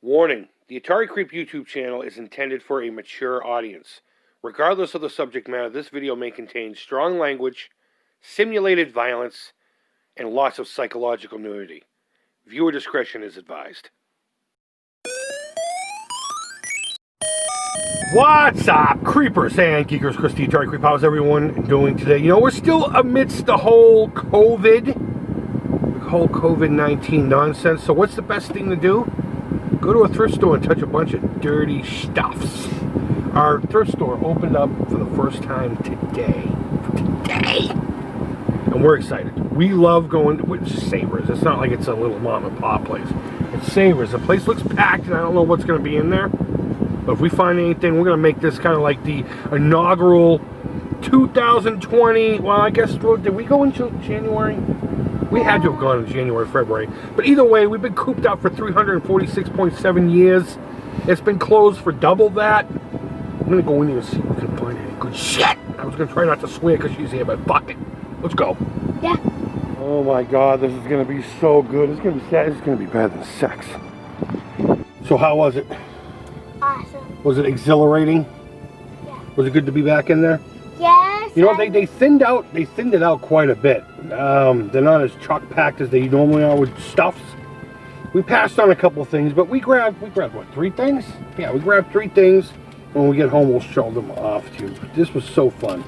Warning, the Atari Creep YouTube channel is intended for a mature audience. Regardless of the subject matter, this video may contain strong language, simulated violence, and lots of psychological nudity. Viewer discretion is advised. What's up, creepers and geekers? Chris the Atari Creep. How's everyone doing today? You know, we're still amidst the whole COVID-19 nonsense. So what's the best thing to do? Go to a thrift store and touch a bunch of dirty stuffs. Our thrift store opened up for the first time today. And we're excited. We love going to Savers. It's not like it's a little mom and pop place. It's Savers. The place looks packed and I don't know what's going to be in there. But if we find anything, we're going to make this kind of like the inaugural 2020. Well, I guess, did we go into January? We had to have gone in January, February. But either way, we've been cooped up for 346.7 years. It's been closed for double that. I'm going to go in here and see if we can find any good shit. I was going to try not to swear because she's here, but fuck it. Let's go. Yeah. Oh my God, this is going to be so good. It's going to be sad. It's going to be better than sex. So how was it? Awesome. Was it exhilarating? Yeah. Was it good to be back in there? Yes. You know, they thinned it out quite a bit. They're not as chock packed as they normally are with stuffs. We passed on a couple things, but we grabbed what, 3 things? Yeah, we grabbed 3 things. When we get home, we'll show them off to you. This was so fun.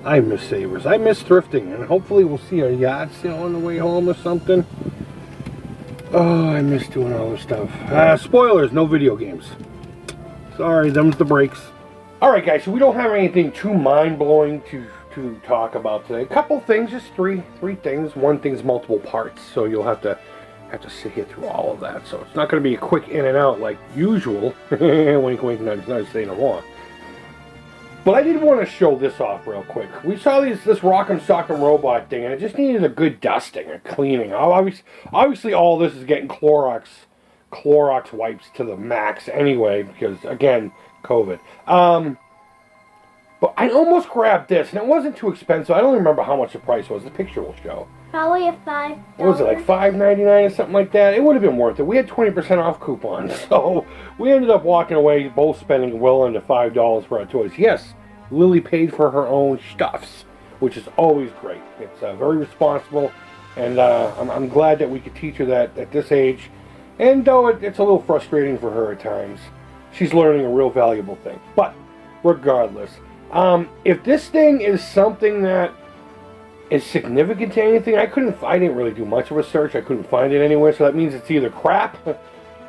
I miss Savers. I miss thrifting, and hopefully we'll see a yard sale on the way home or something. Oh, I miss doing all this stuff. Spoilers, no video games. Sorry, them's the breaks. Alright guys, so we don't have anything too mind-blowing to talk about today. A couple things, just three things. One thing's multiple parts, so you'll have to sit here through all of that. So it's not going to be a quick in and out like usual. Wink, wink, nudge, nudge, say no more. But I did want to show this off real quick. We saw this Rock'em Sock'em Robot thing, and it just needed a good dusting, a cleaning. Obviously all this is getting Clorox wipes to the max anyway, because again, COVID. But I almost grabbed this, and it wasn't too expensive. I don't remember how much the price was. The picture will show. Probably a $5. What was it, like $5.99 or something like that? It would have been worth it. We had 20% off coupons, so we ended up walking away, both spending well under $5 for our toys. Yes, Lily paid for her own stuffs, which is always great. It's very responsible, and I'm glad that we could teach her that at this age. And though it's a little frustrating for her at times, she's learning a real valuable thing. But regardless, if this thing is something that is significant to anything, I didn't really do much of a search. I couldn't find it anywhere, so that means it's either crap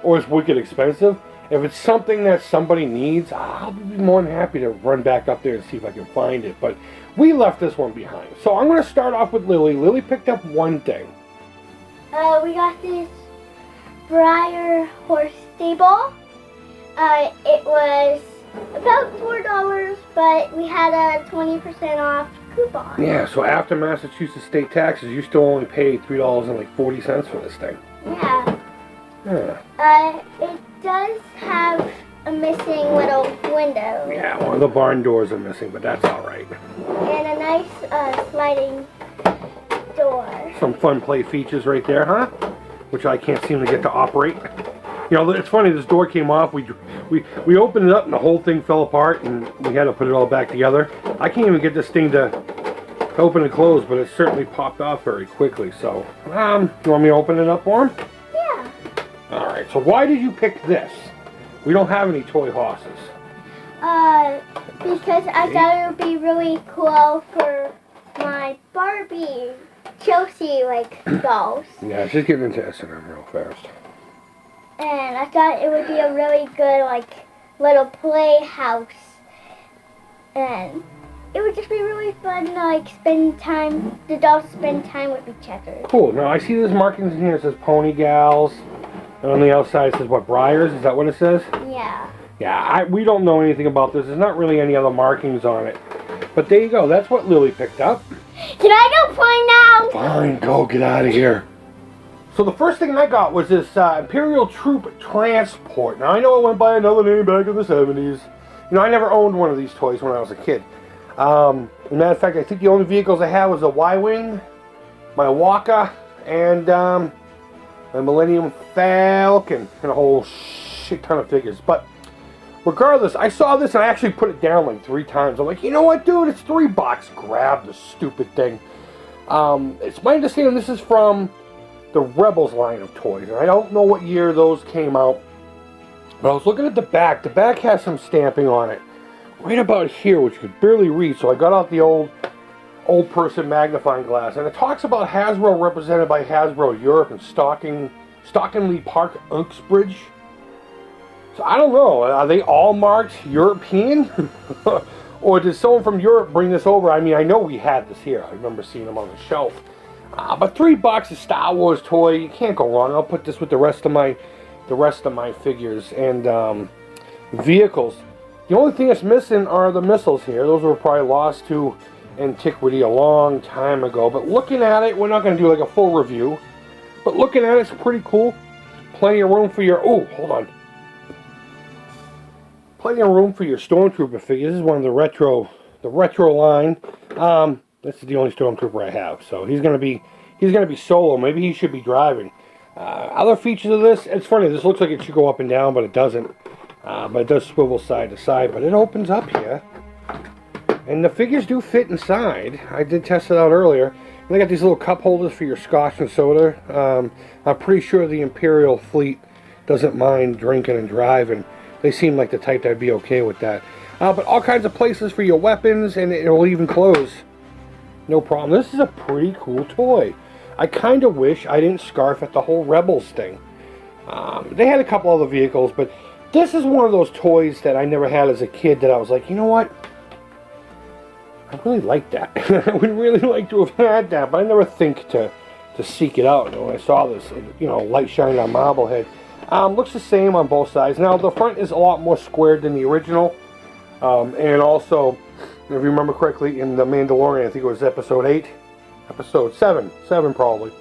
or it's wicked expensive. If it's something that somebody needs, I'll be more than happy to run back up there and see if I can find it. But we left this one behind. So I'm going to start off with Lily. Lily picked up one thing. We got this Briar horse stable. It was about $4, but we had a 20% off coupon. Yeah, so after Massachusetts state taxes, you still only paid $3.40 for this thing. Yeah. Yeah. It does have a missing little window. Yeah, one of the barn doors are missing, but that's all right. And a nice sliding door. Some fun play features right there, huh? Which I can't seem to get to operate. You know, it's funny, this door came off, we opened it up and the whole thing fell apart and we had to put it all back together. I can't even get this thing to open and close, but it certainly popped off very quickly. So, you want me to open it up for him? Yeah. Alright, so why did you pick this? We don't have any toy horses. Because I thought it would be really cool for my Barbie Chelsea, dolls. Yeah, she's getting into S&M real fast. And I thought it would be a really good, little playhouse. And it would just be really fun to, spend time, the dolls spend time with each other. Cool. Now, I see there's markings in here. It says Pony Gals. And on the outside it says, what, Briars? Is that what it says? Yeah. Yeah, we don't know anything about this. There's not really any other markings on it. But there you go. That's what Lily picked up. Can I go play now? Fine, go. Get out of here. So the first thing I got was this Imperial Troop Transport. Now, I know it went by another name back in the 70s. You know, I never owned one of these toys when I was a kid. As a matter of fact, I think the only vehicles I had was a Y-Wing, my Walker, and the Millennium Falcon, and a whole shit ton of figures. But regardless, I saw this and I actually put it down like 3 times. I'm like, you know what, dude? It's $3. Grab the stupid thing. It's my understanding this is from the Rebels line of toys, and I don't know what year those came out. But I was looking at the back. The back has some stamping on it, right about here, which you could barely read. So I got out the old person magnifying glass, and it talks about Hasbro represented by Hasbro Europe and Stockenley Park, Uxbridge. So I don't know. Are they all marked European, or did someone from Europe bring this over? I mean, I know we had this here. I remember seeing them on the shelf. But $3, a Star Wars toy, you can't go wrong. I'll put this with the rest of my figures and vehicles. The only thing that's missing are the missiles here. Those were probably lost to antiquity a long time ago. But looking at it, we're not going to do like a full review. But looking at it, it's pretty cool. Plenty of room for your... Oh, hold on. Plenty of room for your Stormtrooper figures. This is one of the retro line. This is the only Stormtrooper I have. So he's going to be solo. Maybe he should be driving. Other features of this, it's funny, this looks like it should go up and down, but it doesn't. But it does swivel side to side, but it opens up here. And the figures do fit inside. I did test it out earlier. And they got these little cup holders for your scotch and soda. I'm pretty sure the Imperial fleet doesn't mind drinking and driving. They seem like the type that'd be okay with that. But all kinds of places for your weapons, and it will even close. No problem. This is a pretty cool toy. I kind of wish I didn't scarf at the whole Rebels thing. They had a couple other vehicles, but this is one of those toys that I never had as a kid that I was like, you know what? I really like that. I would really like to have had that, but I never think to seek it out. And when I saw this, you know, light shining on Marblehead. Looks the same on both sides. Now, the front is a lot more squared than the original. And also, if you remember correctly, in The Mandalorian, I think it was episode 8. Episode 7 probably.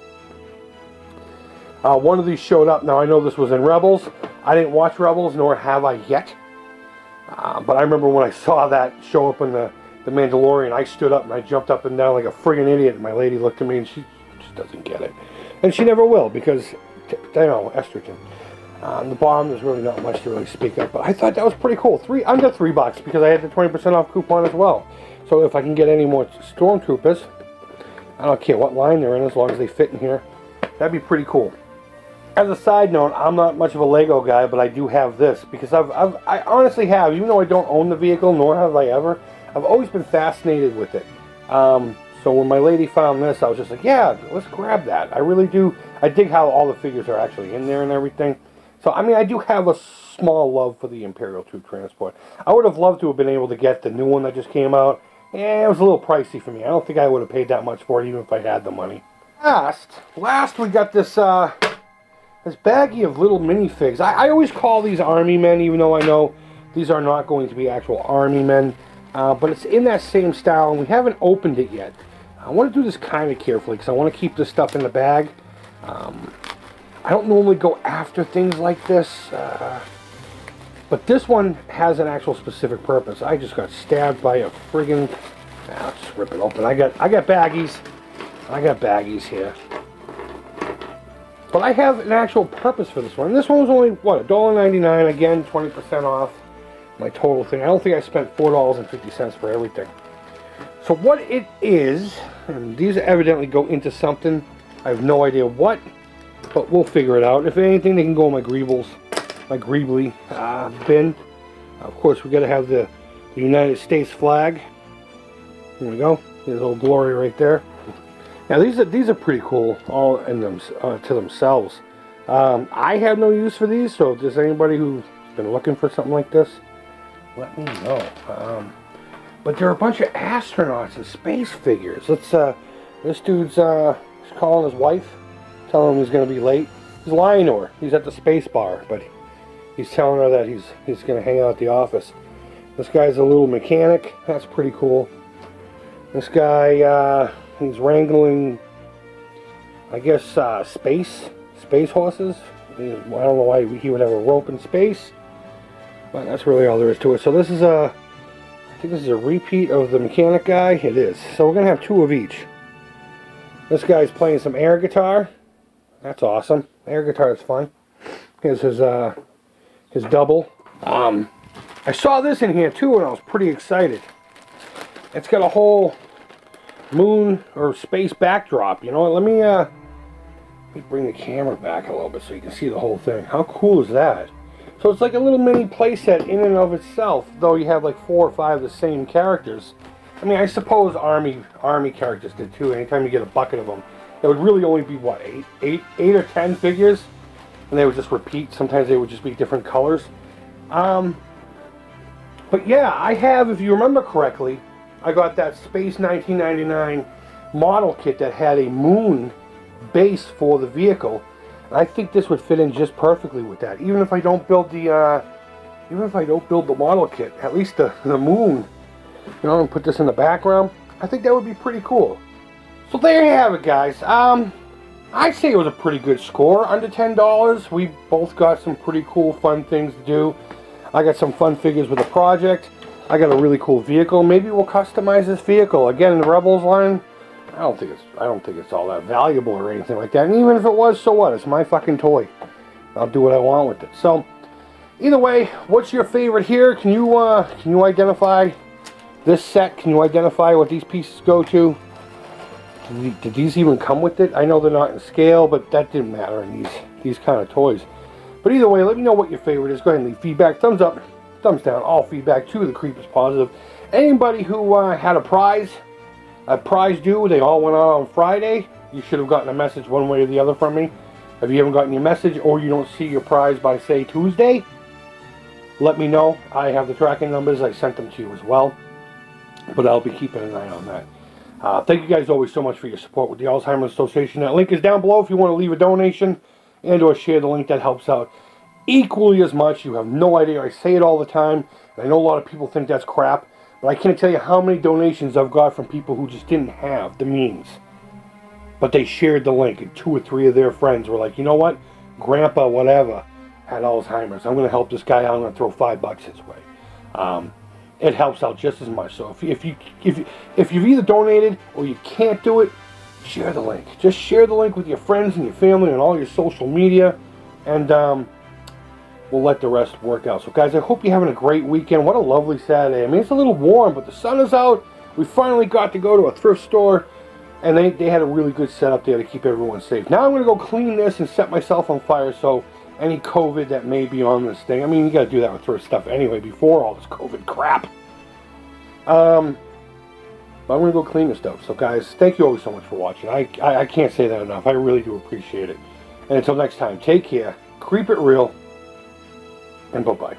One of these showed up. Now I know this was in Rebels. I didn't watch Rebels, nor have I yet. But I remember when I saw that show up in the Mandalorian, I stood up and I jumped up and down like a friggin' idiot. And my lady looked at me and she just doesn't get it, and she never will because, you know, estrogen. On the bottom, there's really not much to really speak of. But I thought that was pretty cool. Under $3 because I had the 20% off coupon as well. So if I can get any more Stormtroopers, I don't care what line they're in as long as they fit in here. That'd be pretty cool. As a side note, I'm not much of a Lego guy, but I do have this because I honestly have, even though I don't own the vehicle, nor have I ever, I've always been fascinated with it. So when my lady found this, I was just like, yeah, let's grab that. I really do. I dig how all the figures are actually in there and everything. So, I mean, I do have a small love for the Imperial Troop Transport. I would have loved to have been able to get the new one that just came out. It was a little pricey for me. I don't think I would have paid that much for it, even if I had the money. Last we got this this baggie of little minifigs. I always call these Army Men, even though I know these are not going to be actual Army Men. But it's in that same style, and we haven't opened it yet. I want to do this kind of carefully, because I want to keep this stuff in the bag. I don't normally go after things like this. But this one has an actual specific purpose. I just got stabbed by a friggin'... I'll just rip it open. I got baggies. I got baggies here. But I have an actual purpose for this one. And this one was only, what, $1.99. Again, 20% off my total thing. I don't think I spent $4.50 for everything. So what it is, and these evidently go into something. I have no idea what, but we'll figure it out. If anything, they can go in my Greebles. My Greebly bin. Of course, we got to have the United States flag. Here we go. There's Old Glory right there. Now these are pretty cool, all in them to themselves. I have no use for these, so if there's anybody who's been looking for something like this, let me know. But there are a bunch of astronauts and space figures. This dude's calling his wife, telling him he's going to be late. He's lying to her. He's at the space bar, but he's telling her that he's going to hang out at the office. This guy's a little mechanic. That's pretty cool. This guy, he's wrangling, I guess, space horses. I don't know why he would have a rope in space, but that's really all there is to it. So this is I think this is a repeat of the mechanic guy. It is. So we're going to have 2 of each. This guy's playing some air guitar. That's awesome. Air guitar is fun. Here's his double. I saw this in here too, and I was pretty excited. It's got a whole moon or space backdrop. You know what? Let me bring the camera back a little bit so you can see the whole thing. How cool is that? So it's like a little mini playset in and of itself, though you have like 4 or 5 of the same characters. I mean, I suppose army characters did too. Anytime you get a bucket of them, it would really only be what, 8 or 10 figures, and they would just repeat. Sometimes they would just be different colors. But yeah, I have, if you remember correctly, I got that Space 1999 model kit that had a moon base for the vehicle. And I think this would fit in just perfectly with that. Even if I don't build the model kit, at least the moon, you know, and put this in the background, I think that would be pretty cool. So there you have it, guys. I'd say it was a pretty good score, under $10. We both got some pretty cool, fun things to do. I got some fun figures with the project. I got a really cool vehicle. Maybe we'll customize this vehicle again in the Rebels line. I don't think it's all that valuable or anything like that. And even if it was, so what? It's my fucking toy. I'll do what I want with it. So either way, what's your favorite here? Can you identify this set? Can you identify what these pieces go to? Did these even come with it? I know they're not in scale, but that didn't matter in these kind of toys. But either way, let me know what your favorite is. Go ahead and leave feedback. Thumbs up, thumbs down. All feedback to the Creep is positive. Anybody who had a prize due, they all went out on Friday. You should have gotten a message one way or the other from me. If you haven't gotten your message or you don't see your prize by, say, Tuesday, let me know. I have the tracking numbers. I sent them to you as well. But I'll be keeping an eye on that. Thank you guys always so much for your support with the Alzheimer's Association. That link is down below if you want to leave a donation and or share the link. That helps out equally as much. You have no idea. I say it all the time. And I know a lot of people think that's crap. But I can't tell you how many donations I've got from people who just didn't have the means. But they shared the link, and 2 or 3 of their friends were like, you know what? Grandpa, whatever, had Alzheimer's. I'm going to help this guy out. I'm going to throw $5 his way. It helps out just as much. So if you've either donated or you can't do it, share the link. Just share the link with your friends and your family and all your social media, and we'll let the rest work out. So guys, I hope you're having a great weekend. What a lovely Saturday. I mean, it's a little warm, but the sun is out. We finally got to go to a thrift store, and they had a really good setup there to keep everyone safe. Now I'm going to go clean this and set myself on fire, so any COVID that may be on this thing. I mean, you got to do that with thrift stuff anyway before all this COVID crap. But I'm going to go clean this stuff. So guys, thank you always so much for watching. I can't say that enough. I really do appreciate it. And until next time, take care, creep it real, and bye-bye.